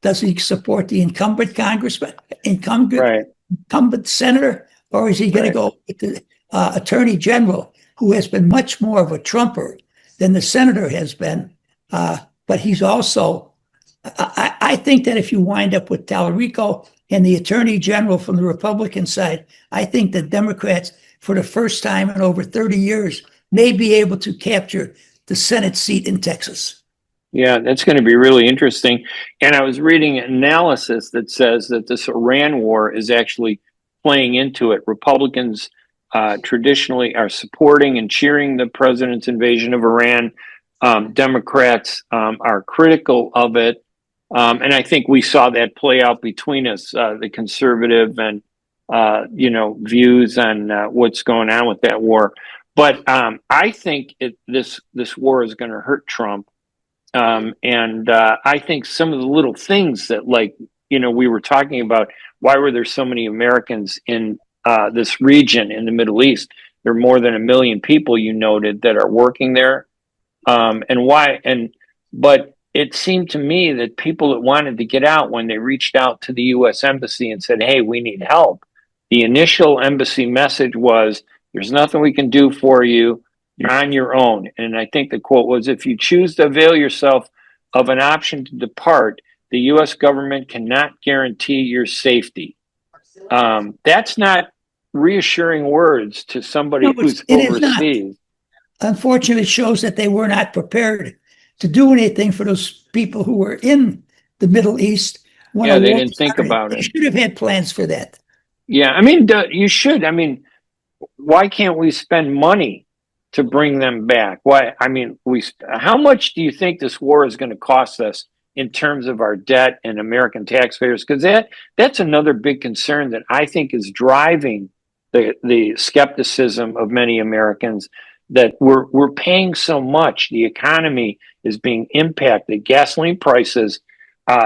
Does he support the incumbent congressman, incumbent senator, or is he going to go with the attorney general, who has been much more of a Trumper than the senator has been? But he's also, I think that if you wind up with Tallarico and the attorney general from the Republican side, I think the Democrats, for the first time in over 30 years, may be able to capture the Senate seat in Texas. Yeah, that's going to be really interesting. And I was reading an analysis that says that this Iran war is actually playing into it. Republicans traditionally are supporting and cheering the president's invasion of Iran. Democrats are critical of it. And I think we saw that play out between us, the conservative and, views on what's going on with that war. But I think this war is going to hurt Trump. And I think some of the little things that, we were talking about, why were there so many Americans in this region in the Middle East? There are more than 1 million people, you noted, that are working there. And why? But it seemed to me that people that wanted to get out, when they reached out to the U.S. Embassy and said, hey, we need help, the initial embassy message was, there's nothing we can do for you. You're on your own. And I think the quote was, if you choose to avail yourself of an option to depart, the U.S. government cannot guarantee your safety. That's not reassuring words to somebody who's overseas. Unfortunately, it shows that they were not prepared to do anything for those people who were in the Middle East. They didn't think about it. They should have had plans for that. Yeah, I mean, you should. I mean, why can't we spend money to bring them back? Why? I mean, how much do you think this war is going to cost us in terms of our debt and American taxpayers, because that's another big concern that I think is driving the skepticism of many Americans, that we're paying so much. The economy is being impacted. Gasoline prices,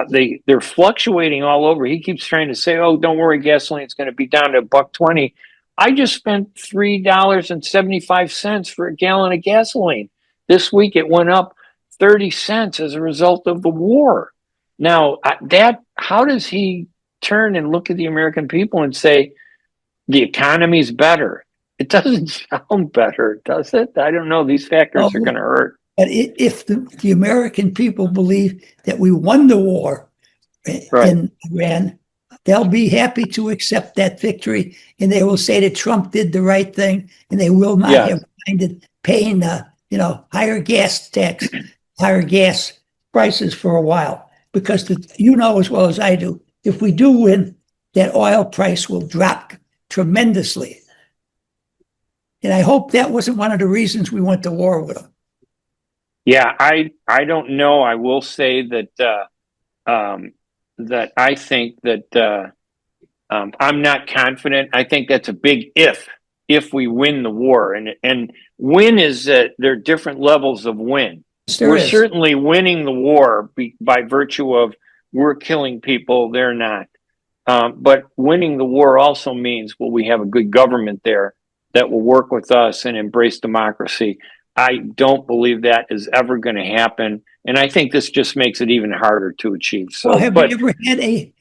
they're fluctuating all over. He keeps trying to say, "Oh, don't worry, gasoline's going to be down to $1.20." I just spent $3.75 for a gallon of gasoline. This week it went up 30 cents as a result of the war. Now, how does he turn and look at the American people and say the economy's better? It doesn't sound better, does it? I don't know. These factors are going to hurt. But if the American people believe that we won the war in Iran, they'll be happy to accept that victory, and they will say that Trump did the right thing, and they will not have minded paying higher gas tax, higher gas prices for a while. Because you know as well as I do, if we do win, that oil price will drop tremendously. And I hope that wasn't one of the reasons we went to war with them. Yeah, I don't know. I will say that that I think that I'm not confident. I think that's a big if we win the war, and win is that there are different levels of win. We're certainly winning the war by virtue of we're killing people. They're not. But winning the war also means, well, we have a good government there that will work with us and embrace democracy. I don't believe that is ever going to happen. And I think this just makes it even harder to achieve. So, well, have they ever had a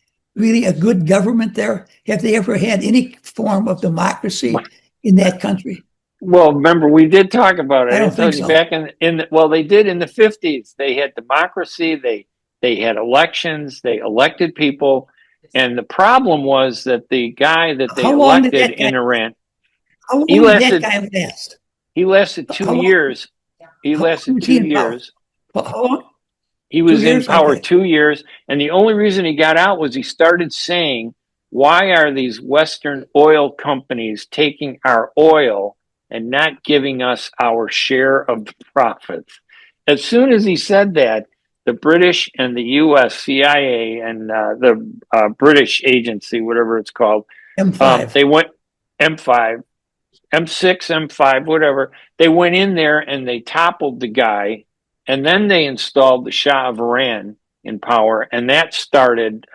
good government there? Have they ever had any form of democracy in that country? Well, remember, we did talk about it. I don't think so. Back they did in the 50s. They had democracy. They had elections. They elected people. And the problem was that the guy that they elected in Iran, how long did that guy last? He lasted 2 years. He lasted 2 years. How long? He was in power 2 years. And the only reason he got out was he started saying, why are these Western oil companies taking our oil and not giving us our share of the profits? As soon as he said that, the British and the U.S. CIA and the British agency, whatever it's called, M5. They went M5. M6, M5, whatever. They went in there and they toppled the guy, and then they installed the Shah of Iran in power, and that started,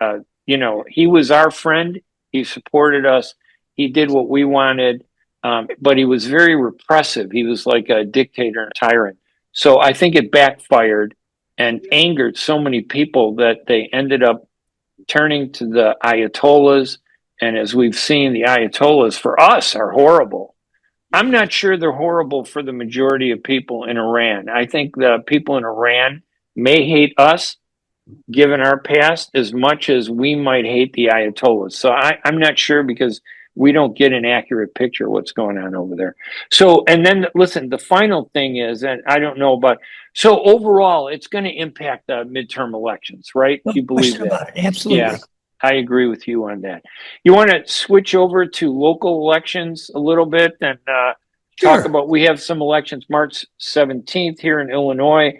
he was our friend. He supported us. He did what we wanted, but he was very repressive. He was like a dictator and a tyrant. So I think it backfired and angered so many people that they ended up turning to the Ayatollahs. And as we've seen, the Ayatollahs for us are horrible. I'm not sure they're horrible for the majority of people in Iran. I think the people in Iran may hate us, given our past, as much as we might hate the Ayatollahs. So I'm not sure, because we don't get an accurate picture of what's going on over there. So, and then listen, the final thing is, and I don't know about, so overall, it's going to impact the midterm elections, right? No you believe question that? about it. Absolutely. Yeah. I agree with you on that. You want to switch over to local elections a little bit and talk about, we have some elections March 17th here in Illinois.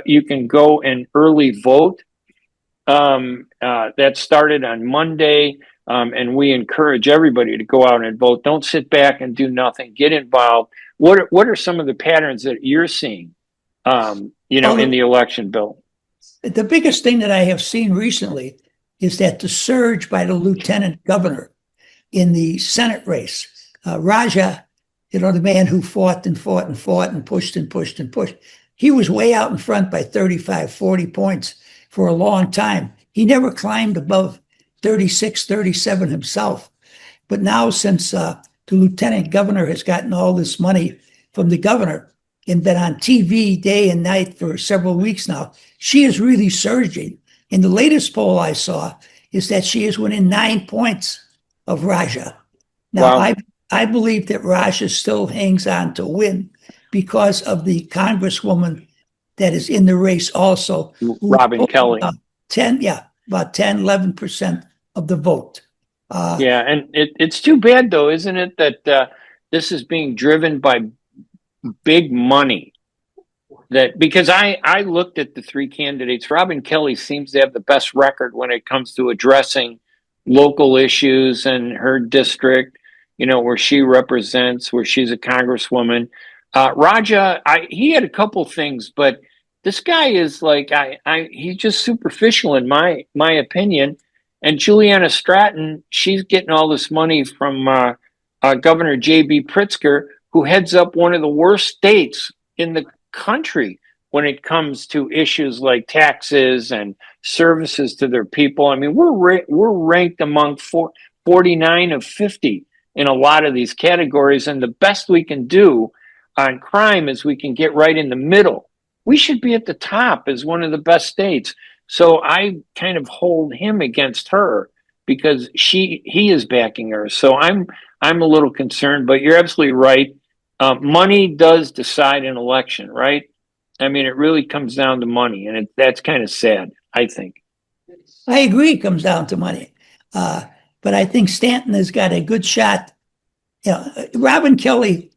You can go and early vote. That started on Monday, and we encourage everybody to go out and vote. Don't sit back and do nothing. Get involved. What are some of the patterns that you're seeing, in the election, Bill? The biggest thing that I have seen recently is that the surge by the lieutenant governor in the Senate race, Raja, the man who fought and fought and fought and pushed and pushed and pushed, he was way out in front by 35, 40 points for a long time. He never climbed above 36, 37 himself. But now, since the lieutenant governor has gotten all this money from the governor and been on TV day and night for several weeks now, she is really surging. And the latest poll I saw is that she is within 9 points of Raja. Now, wow. I believe that Raja still hangs on to win because of the congresswoman that is in the race also. Robin Kelly. About 11% of the vote. And it's too bad, though, isn't it, that this is being driven by big money. that because I looked at the three candidates. Robin Kelly seems to have the best record when it comes to addressing local issues in her district, where she represents, where she's a congresswoman. Raja, he had a couple things, but this guy is like he's just superficial in my opinion. And Juliana Stratton, she's getting all this money from Governor J.B. Pritzker, who heads up one of the worst states in the country when it comes to issues like taxes and services to their people. I mean, we're ranked among 49 of 50 in a lot of these categories, and the best we can do on crime is we can get right in the middle. We should be at the top as one of the best states. So I kind of hold him against her because he is backing her. So I'm a little concerned, but you're absolutely right. Money does decide an election, right? I mean, it really comes down to money, and that's kind of sad, I think. I agree it comes down to money. But I think Stanton has got a good shot. Robin Kelly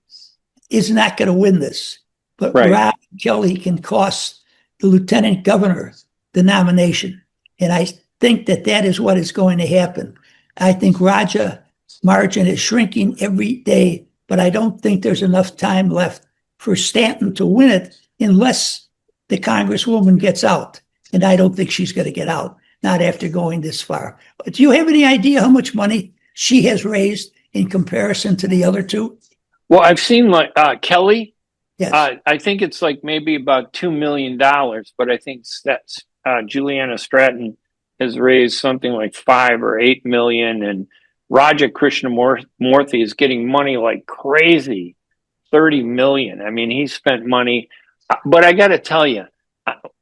is not going to win this, but right. Robin Kelly can cost the lieutenant governor the nomination. And I think that is what is going to happen. I think Raja's margin is shrinking every day, but I don't think there's enough time left for Stanton to win it unless the congresswoman gets out. And I don't think she's going to get out, not after going this far. But do you have any idea how much money she has raised in comparison to the other two? Well, I've seen like Kelly. Yes. I think it's like maybe about $2 million, but I think that's Juliana Stratton has raised something like 5 or 8 million, and Raja Krishnamurthy is getting money like crazy, 30 million. I mean, he spent money, but I got to tell you,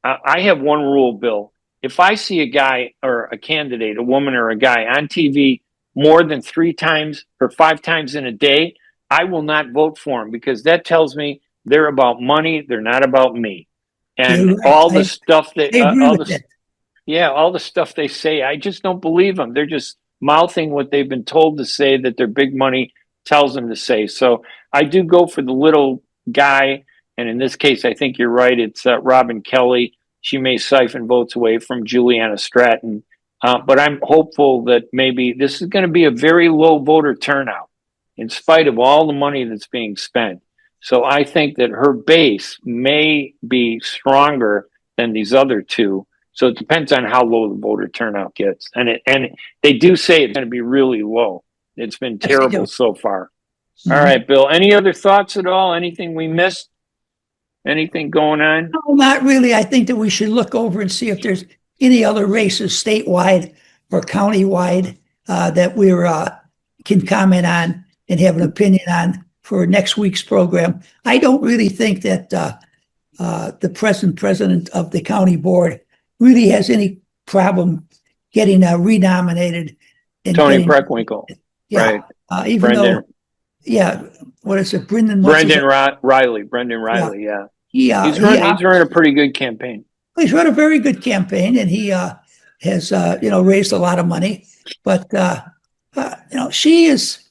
I have one rule, Bill. If I see a guy or a candidate, a woman or a guy on TV more than 3 times or 5 times in a day, I will not vote for him because that tells me they're about money. They're not about me. And right. all the stuff that, all the stuff they say, I just don't believe them. They're just mouthing what they've been told to say that their big money tells them to say. So I do go for the little guy. And in this case, I think you're right. It's Robin Kelly. She may siphon votes away from Juliana Stratton. But I'm hopeful that maybe this is going to be a very low voter turnout in spite of all the money that's being spent. So I think that her base may be stronger than these other two. So it depends on how low the voter turnout gets. And they do say it's going to be really low. It's been terrible so far. Mm-hmm. All right, Bill, any other thoughts at all? Anything we missed? Anything going on? No, not really. I think that we should look over and see if there's any other races statewide or countywide that we can comment on and have an opinion on for next week's program. I don't really think that the present president of the county board really has any problem getting renominated. Tony Preckwinkle. Yeah, right. Even Brendan, though, what is it? Brendan Riley. Brendan Riley, yeah. He's run a pretty good campaign. He's run a very good campaign, and he has raised a lot of money. But she is.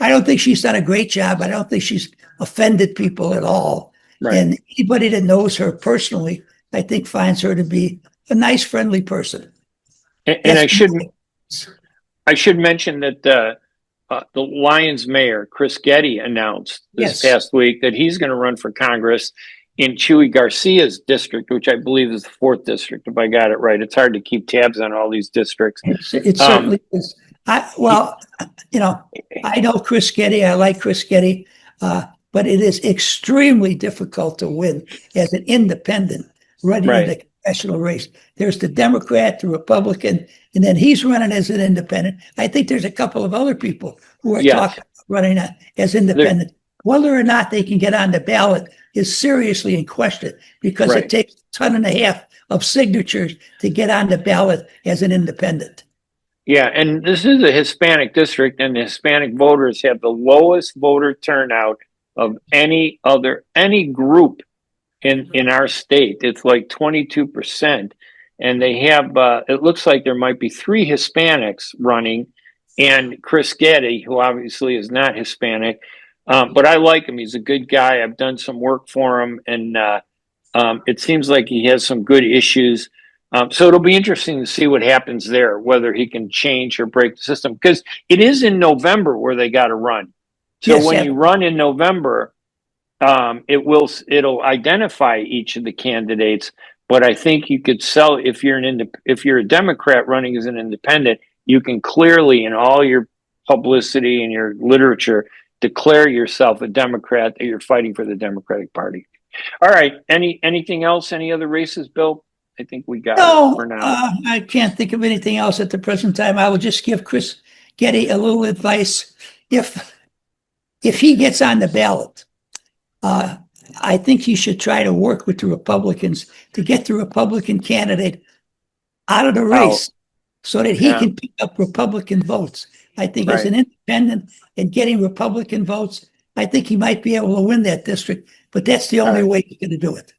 I don't think she's done a great job. I don't think she's offended people at all. Right. And anybody that knows her personally, I think finds her to be a nice, friendly person. And I should mention that the Lyons mayor, Chris Getty, announced this past week that he's going to run for Congress in Chuy Garcia's district, which I believe is the 4th district, if I got it right. It's hard to keep tabs on all these districts. It certainly is. I know Chris Getty. I like Chris Getty, but it is extremely difficult to win as an independent running in the congressional race. There's the Democrat, the Republican, and then he's running as an independent. I think there's a couple of other people who are talking about running as independent. Whether or not they can get on the ballot is seriously in question because it takes 1.5 tons of signatures to get on the ballot as an independent. Yeah, and this is a Hispanic district, and the Hispanic voters have the lowest voter turnout of any group in our state. It's like 22%, and they have. It looks like there might be 3 Hispanics running, and Chris Getty, who obviously is not Hispanic, but I like him. He's a good guy. I've done some work for him, and It seems like he has some good issues. So it'll be interesting to see what happens there, whether he can change or break the system, because it is in November where they got to run. So Yes, when you run in November, it'll identify each of the candidates. But I think you could sell if you're a Democrat running as an independent, you can clearly in all your publicity and your literature declare yourself a Democrat, that you're fighting for the Democratic Party. All right. Anything else? Any other races, Bill? I think we got it for now. I can't think of anything else at the present time. I will just give Chris Getty a little advice. If he gets on the ballot, I think he should try to work with the Republicans to get the Republican candidate out of the race so that he can pick up Republican votes. I think as an independent and getting Republican votes, I think he might be able to win that district, but that's the only way he's going to do it.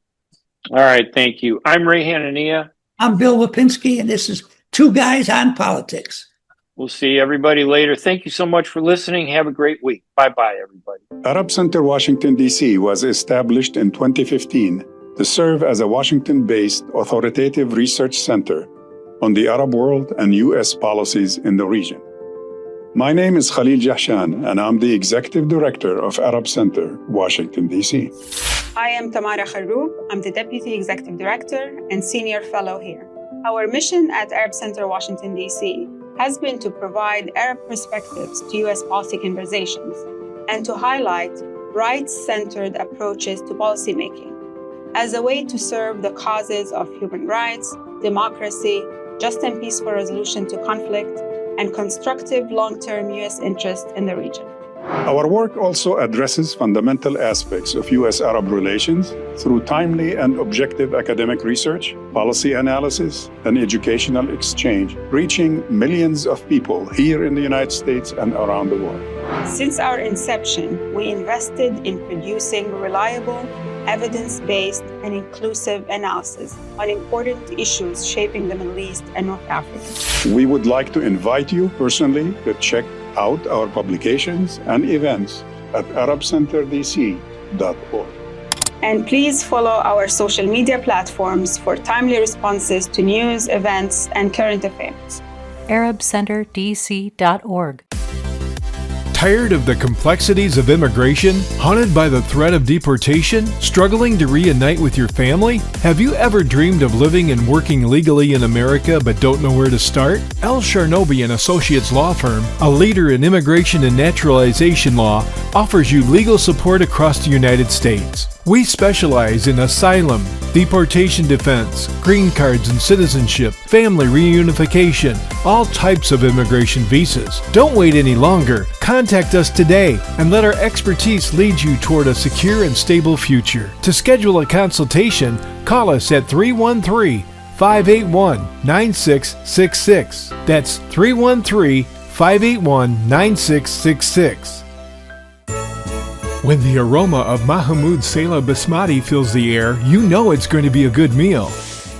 All right. Thank you. I'm Ray Hanania. I'm Bill Lipinski, and this is Two Guys on Politics. We'll see everybody later. Thank you so much for listening. Have a great week. Bye-bye, everybody. Arab Center Washington, D.C. was established in 2015 to serve as a Washington-based authoritative research center on the Arab world and U.S. policies in the region. My name is Khalil Jahshan, and I'm the Executive Director of Arab Center, Washington, D.C. I am Tamara Kharoub. I'm the Deputy Executive Director and Senior Fellow here. Our mission at Arab Center, Washington, D.C. has been to provide Arab perspectives to U.S. policy conversations and to highlight rights-centered approaches to policymaking as a way to serve the causes of human rights, democracy, just and peaceful resolution to conflict, and constructive long-term U.S. interest in the region. Our work also addresses fundamental aspects of U.S.-Arab relations through timely and objective academic research, policy analysis, and educational exchange, reaching millions of people here in the United States and around the world. Since our inception, we invested in producing reliable, evidence-based, and inclusive analysis on important issues shaping the Middle East and North Africa. We would like to invite you personally to check out our publications and events at arabcenterdc.org. And please follow our social media platforms for timely responses to news, events, and current affairs. arabcenterdc.org. Tired of the complexities of immigration? Haunted by the threat of deportation? Struggling to reunite with your family? Have you ever dreamed of living and working legally in America but don't know where to start? L. Sharnobi and Associates Law Firm, a leader in immigration and naturalization law, offers you legal support across the United States. We specialize in asylum, deportation defense, green cards and citizenship, family reunification, all types of immigration visas. Don't wait any longer. Contact us today and let our expertise lead you toward a secure and stable future. To schedule a consultation, call us at 313-581-9666. That's 313-581-9666. When the aroma of Mahmoud Sela Basmati fills the air, you know it's going to be a good meal.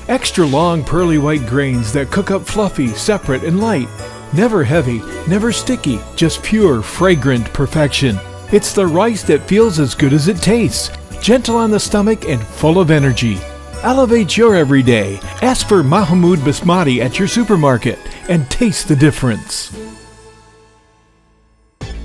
Extra long pearly white grains that cook up fluffy, separate, and light. Never heavy, never sticky, just pure, fragrant perfection. It's the rice that feels as good as it tastes. Gentle on the stomach and full of energy. Elevate your everyday. Ask for Mahmoud Basmati at your supermarket and taste the difference.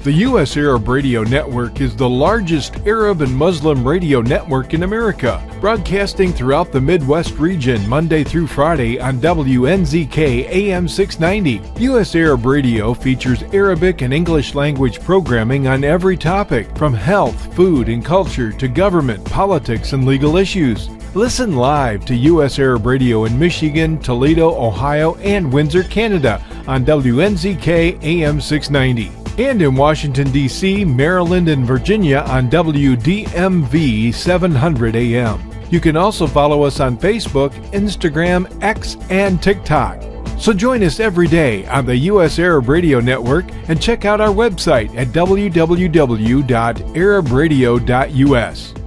The U.S. Arab Radio Network is the largest Arab and Muslim radio network in America, broadcasting throughout the Midwest region Monday through Friday on WNZK AM 690. U.S. Arab Radio features Arabic and English language programming on every topic, from health, food, and culture to government, politics, and legal issues. Listen live to U.S. Arab Radio in Michigan, Toledo, Ohio, and Windsor, Canada on WNZK AM 690. And in Washington, D.C., Maryland, and Virginia on WDMV 700 AM. You can also follow us on Facebook, Instagram, X, and TikTok. So join us every day on the U.S. Arab Radio Network and check out our website at www.arabradio.us.